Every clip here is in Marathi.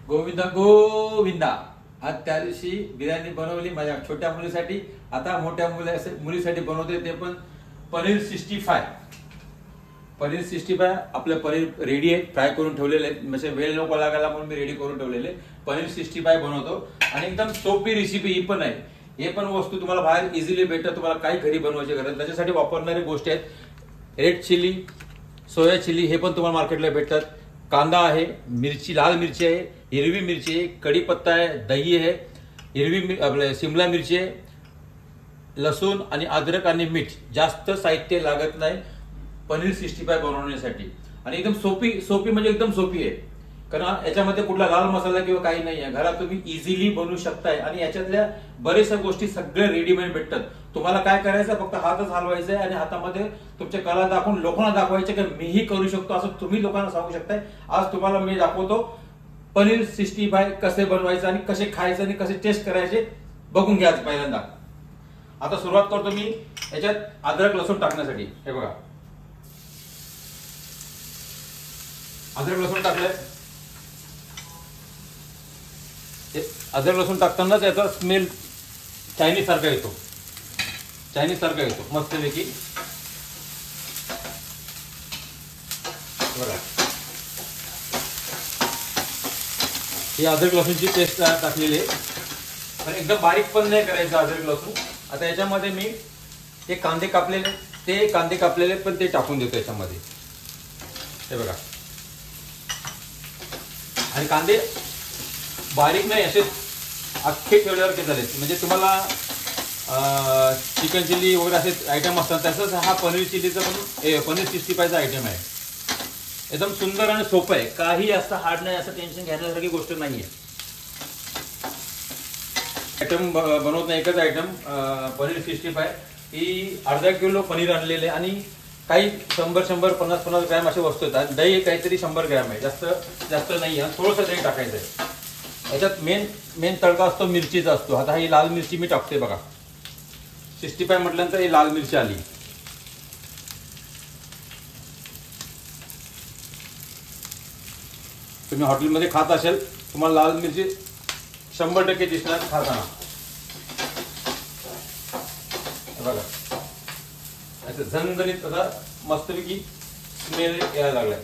गोविंदा गोविंदा। आज त्या दिवशी बिर्याणी बनवली माझ्या छोट्या मुलीसाठी, आता मोठ्या मुलीसाठी बनवते, ते पण पनीर 65। पनीर 65 आपलं पनीर रेडी आहे, फ्राय करून ठेवलेले आहे, म्हणजे वेळ नको लागायला म्हणून मी रेडी करून ठेवलेले पनीर 65 बनवतो। आणि एकदम सोपी रेसिपी ही पण आहे। हे पण वस्तू तुम्हाला बाहेर इझिली भेटतात, तुम्हाला काही घरी बनवायची गरज, त्याच्यासाठी वापरणारी गोष्टी आहेत रेड चिली, सोया चिली, हे पण तुम्हाला मार्केटला भेटतात। कांदा आहे, मिरची, लाल मिरची आहे, हिरवी मिरची आहे, कढीपत्ता आहे, दही आहे, हिरवी आपले शिमला मिरची आहे, लसूण आणि अद्रक आणि मीठ। जास्त साहित्य लागत नाही पनीर 65 बनवण्यासाठी, आणि एकदम सोपी म्हणजे एकदम सोपी आहे, कारण याच्यामध्ये कुठला लाल मसाला किंवा काही नाही आहे, घरात तुम्ही इझिली बनवू शकताय। आणि याच्यातल्या बऱ्याचशा गोष्टी सगळ्या रेडीमेड भेटतात। तुम्हाला काय करायचं, फक्त हातच हलवायचा आहे आणि हातामध्ये तुमच्या कला दाखवून लोकांना दाखवायचे की मीही करू शकतो, असं तुम्ही लोकांना सांगू शकताय। आज तुम्हाला मी दाखवतो पनीर 65 कसे बनवायचं आणि कसे खायचं आणि कसे टेस्ट करायचे, बघून घ्या पहिल्यांदा। आता सुरुवात करतो मी याच्यात अद्रक लसूण टाकण्यासाठी। हे बघा, अद्रक लसूण टाकलंय। अद्रक लसूण टाकतानाच याचा स्मेल चायनीज सारखा येतो, मस्तपैकी। बघा, ही अद्रक लसूणची पेस्ट टाकलेली आहे, पण एकदम बारीक पण नाही करायचं अद्रक लसूण। आता याच्यामध्ये मी हे कांदे कापलेले पण ते टाकून देतो याच्यामध्ये। हे बघा, आणि कांदे बारीक नाही, असे अख्खे ठेवल्यावर ते झाले, म्हणजे तुम्हाला चिकन चिली वगैरे असे आयटम असतात तसंच हा पनीर चिलीचा पण पनीर 65चा आयटम आहे। एकदम सुंदर आणि सोपं आहे, काही असं हार्ड नाही, असं टेन्शन घेण्यासारखी गोष्ट नाहीये। आयटम बनवत नाही, एकच आयटम पनीर 65 ही अर्धा किलो पनीर आणलेले, आणि काही 100 50 ग्रॅम असे वस्तू येतात। दही काहीतरी 100 ग्रॅम आहे, जास्त नाही आहे, थोडंसं दही टाकायचं आहे। याच्यात मेन तडका असतो मिरचीचा असतो। आता ही लाल मिरची मी टाकते बघा, 65 म्हटल्यानंतर ही लाल मिरची आली। तुम्ही हॉटेलमध्ये खात असेल, तुम्हाला लाल मिरची 100% दिसणार खाताना। बघा, असं झणझणीत आता मस्तपैकी स्मेल यायला लागलाय।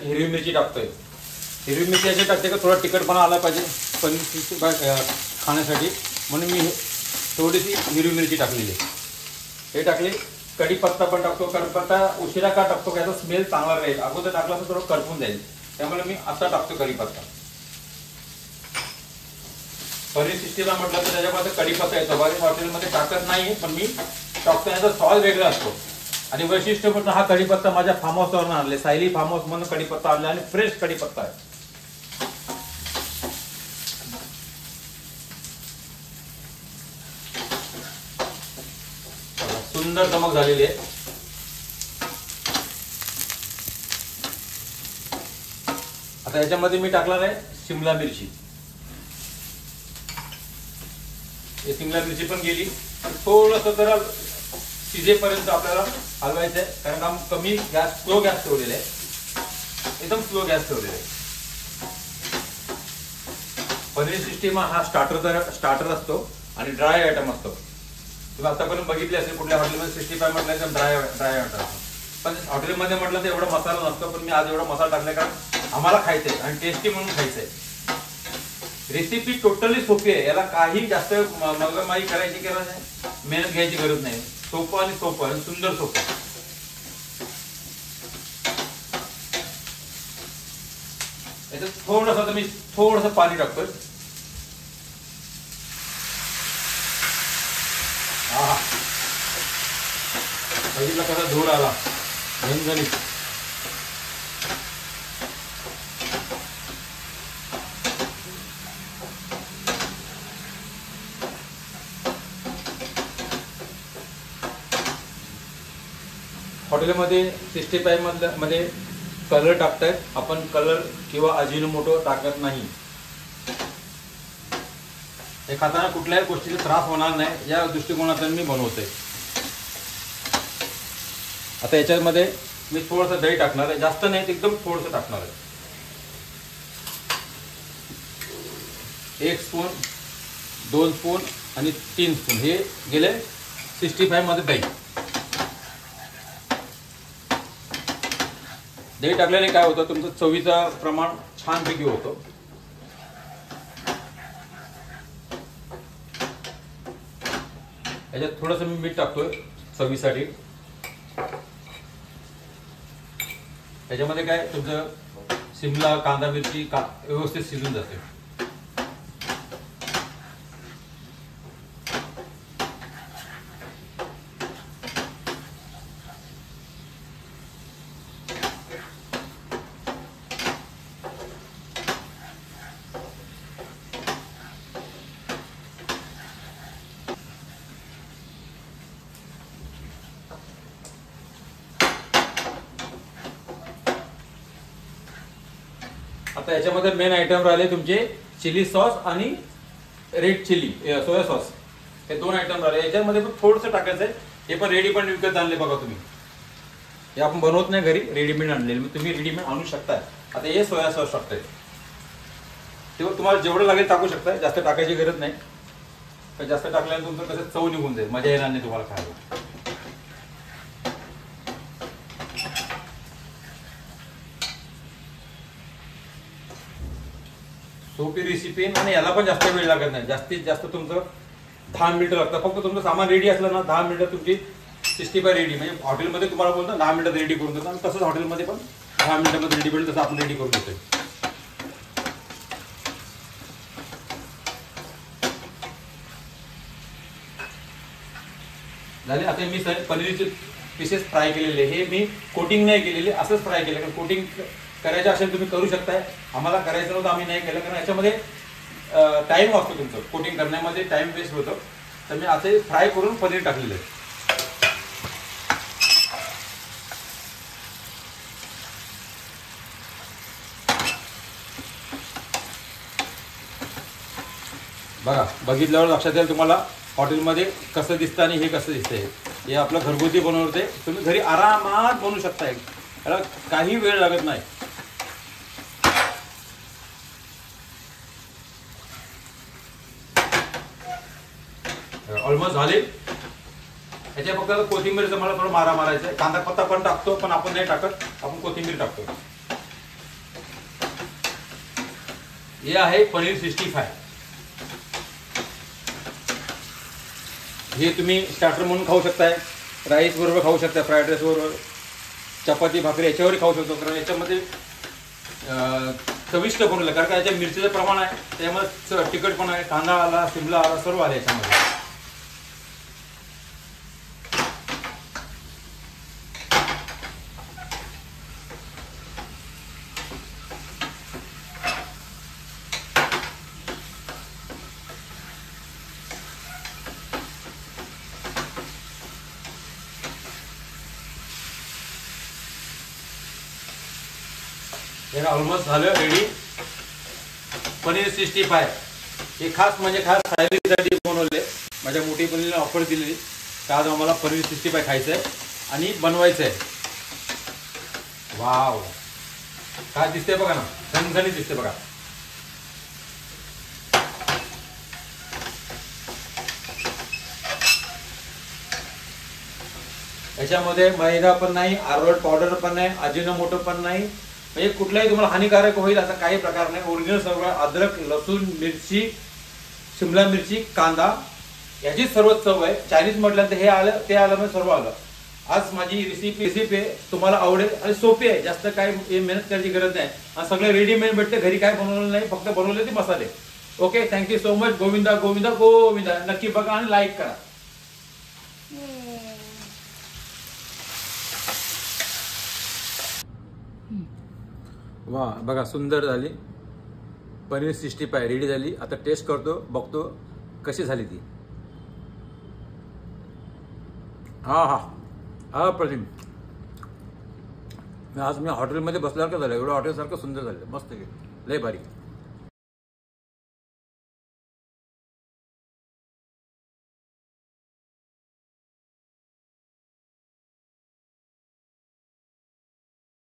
हिरवी मिरची टाकतोय, हिरवी मिरची याची टाकते का थोडा तिखटपणा आला पाहिजे पनीर 65 खाण्यासाठी, म्हणून मी थोडीशी हिरवी मिरची टाकलेली। हे टाकले, कढीपत्ता पण टाकतो। कढीपत्ता उशिरा का टाकतो, याचा स्मेल चांगला राहील, अगोदर टाकला तर थोडं करपून जाईल, त्यामुळे मी आता टाकतो कढीपत्ता। पनीर 65 म्हटलं तर त्याच्यामध्ये कढीपत्ता येतो, बरेच हॉटेलमध्ये टाकत नाही, पण मी टाकतो, याचा स्वाद वेगळा असतो। आणि वैशिष्ट्य म्हणून हा कढीपत्ता माझ्या फार्म हाऊसवरून आणले, सायली फार्म हाऊस म्हणून कढीपत्ता आणला, आणि फ्रेश कढीपत्ता आहे। सुंदर चमक झालेली आहे। आता याच्यामध्ये मी टाकणार आहे शिमला मिरची। हे शिमला मिरची पण गेली, थोडंसं जरा शिजेपर्यंत आपल्याला हलवायचं आहे, कारण का कमी गॅस, स्लो गॅस ठेवलेला आहे, एकदम स्लो गॅस ठेवलेला आहे। पनीर 65 हा स्टार्टर असतो आणि ड्राय आयटम असतो। तुम्ही आतापर्यंत बघितले असेल कुठल्या हॉटेलमध्ये 65 म्हटलं तर ड्राय आयटम, पण हॉटेलमध्ये म्हटलं तर एवढा मसाला नसतो, पण मी आज एवढा मसाला टाकलाय कारण आम्हाला खायचंय आणि टेस्टी म्हणून खायचंय। रेसिपी टोटली सोपी आहे, याला काही जास्त मगमाई करायची गरज नाही, मेहनत घ्यायची गरज नाही, सोपं आणि सुंदर सोपं। याच्यात मी थोडंसं पाणी टाकतोय। बघितलं कसा धूर आला, झणझणीत। हॉटेलमध्ये 65 मध्ये कलर टाकतायत, आपण कलर किंवा अजिनोमोटो टाकत नाही। हे खाताना कुठल्याही गोष्टीचा त्रास होणार नाही या दृष्टिकोनातून मी बनवतोय. आता याच्यामध्ये मी थोडंसं दही टाकणार आहे, जास्त नाही, एकदम थोडंसं टाकणार आहे. 1 स्पून, 2 स्पून आणि 3 स्पून हे गेले 65 मध्ये दही. दही टाकल्याने काय होतं, तुमचं चवीचं प्रमाण छानपैकी होतं. याच्यात थोडंसं मी मीठ टाकतोय चवीसाठी. याच्यामध्ये काय तुमचं शिमला, कांदा, मिरची व्यवस्थित शिजून जाते. आता याच्यामध्ये मेन आयटम राहिले तुमचे चिली सॉस आणि रेड चिली सोया सॉस, हे 2 आयटम राहिले. याच्यामध्ये पण थोडंसं टाकायचं आहे. हे पण रेडी पण विकत आणले बघा तुम्ही, हे आपण बनवत नाही घरी, रेडीमेड आणलेले, तुम्ही रेडीमेड आणू शकताय. आता हे सोया सॉस टाकताय, तेव्हा तुम्हाला जेवढं लागेल टाकू शकताय, जास्त टाकायची गरज नाही. जास्त टाकल्याने तुमचं कसं चव निघून जाईल, मजा येणार नाही तुम्हाला खायला. सोपी रेसिपी आणि याला पण जास्त वेळ लागत नाही. जास्तीत जास्त तुमचं 10 मिनिटं लागतं. फक्त तुमचं सामान रेडी असलं ना, 10 मिनिटं तुमची 65 रेडी. म्हणजे हॉटेलमध्ये तुम्हाला बोलतो 10 मिनिटात रेडी करून देतो, आणि तसंच हॉटेलमध्ये पण 10 मिनिटामध्ये रेडी भेटेल, तसं आपण रेडी करून देतोय. झाले. आता मी पनीरचे पीसेस फ्राय केलेले, हे मी कोटिंग नाही केलेले, असंच फ्राय केलं. कारण कोटिंग करायचं असेल तुम्ही करू शकताय, आम्हाला करायचं नव्हतं, आम्ही नाही केलं. कारण याच्यामध्ये टाइम वाचतो तुमचं, कोटिंग करण्यामध्ये टाइम वेस्ट होतं. तर मी असे फ्राय करून पनीर टाकलेलं आहे. बघा, बघितल्यावर लक्षात येईल तुम्हाला हॉटेलमध्ये कसं दिसतं आणि हे कसं दिसतंय. हे आपलं घरगुती बनवते, तुम्ही घरी आरामात बनवू शकताय, याला काही वेळ लागत नाही. ऑलमोस्ट झाले. याच्या फक्त कोथिंबीरचा मला थोडं मारा मारायचा आहे. कांदा पत्ता पण टाकतो, पण आपण नाही टाकत, आपण कोथिंबीर टाकतो. हे आहे पनीर 65. हे तुम्ही स्टार्टर म्हणून खाऊ शकताय, राईस बरोबर खाऊ शकता, फ्राईड राईस बरोबर, चपाती भाकरी याच्यावरही खाऊ शकतो. कारण याच्यामध्ये चविष्ट बनवलं, कारण का याच्या मिरचीचं प्रमाण आहे, त्याच्यामध्ये तिखट पण आहे, कांदा आला, शिमला आला, सर्व आले याच्यामध्ये. हे ऑलमोस्ट झालं रेडी. पनीर 65 हे खास म्हणजे खास सायलीसाठी बनवले. माझ्या मोठी बहिणीने ऑफर दिलेली का आज आम्हाला पनीर 65 खायचं आहे आणि बनवायचं आहे. वाव, काय दिसतंय बघा ना, झणझणीत दिसते बघा. याच्यामध्ये मैदा पण नाही, अरारोट पावडर पण नाही, अजिनोमोटो पण नाही, म्हणजे कुठलाही तुम्हाला हानिकारक होईल असा काही प्रकार नाही. ओरिजिनल सर्व अद्रक, लसूण, मिरची, शिमला मिरची, कांदा याची सर्व चव आहे. चायनीज म्हटल्यानंतर हे आलं, ते आलं, म्हणजे सर्व आलं. आज माझी रेसिपी तुम्हाला आवडेल आणि सोपी आहे, जास्त काही मेहनत करायची गरज नाही. आणि सगळं रेडीमेड भेटते, घरी काय बनवलं नाही, फक्त बनवले ते मसाले. Okay, thank you so much. Govinda Govinda Govinda. नक्की बघा आणि लाईक करा. वा, बघा सुंदर झाली पनीर 65 रेडी झाली. आता टेस्ट करतो, बघतो कशी झाली ती. हा हा हा, प्रतिम. आज मी हॉटेलमध्ये बसल्यावर का झालं, एवढं हॉटेलसारखं सुंदर झालं, मस्त लय भारी.